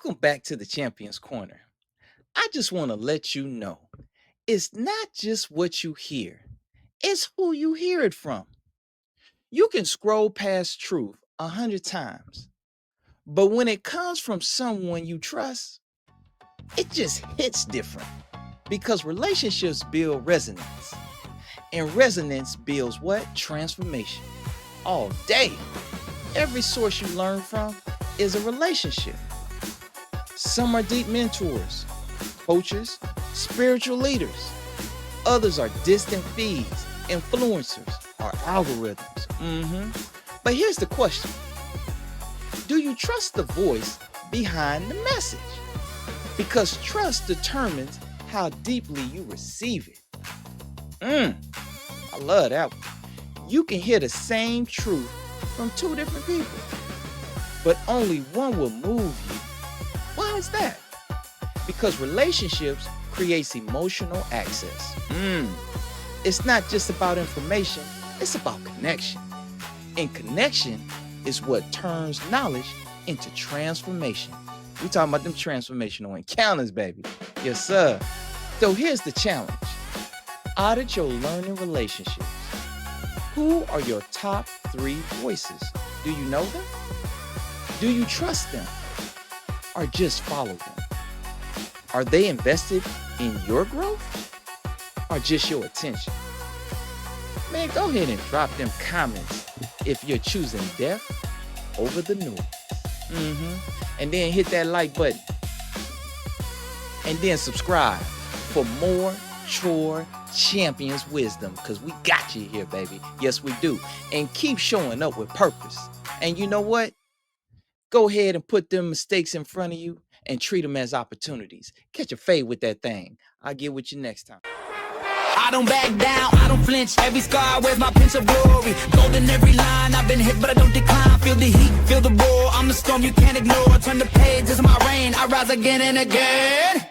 Welcome back to the Champions Corner. I just want to let you know it's not just what you hear, it's who you hear it from. You can scroll past truth 100 times, but when it comes from someone you trust, it just hits different because relationships build resonance, and resonance builds what? Transformation. All day, every source you learn from is a relationship. Some are deep mentors, coaches, spiritual leaders. Others are distant feeds, influencers, or algorithms. But here's the question. Do you trust the voice behind the message? Because trust determines how deeply you receive it. I love that one. You can hear the same truth from two different people, but only one will move you. Why is that? Because relationships creates emotional access. It's not just about information, it's about connection. And connection is what turns knowledge into transformation. We talking about them transformational encounters, baby. Yes, sir. So here's the challenge. Audit your learning relationships. Who are your top 3 voices? Do you know them? Do you trust them? Or just follow them? Are they invested in your growth? Or just your attention? Man, go ahead and drop them comments if you're choosing depth over the noise. And then hit that like button. And then subscribe for more CHORE Champions wisdom, because we got you here, baby. Yes, we do. And keep showing up with purpose. And you know what? Go ahead and put them mistakes in front of you and treat them as opportunities. Catch a fade with that thing. I'll get with you next time. I don't back down, I don't flinch. Every scar wears my pinch of glory. Golden every line, I've been hit but I don't decline. Feel the heat, feel the roar, I'm the storm you can't ignore. Turn the page, it's my reign, I rise again and again.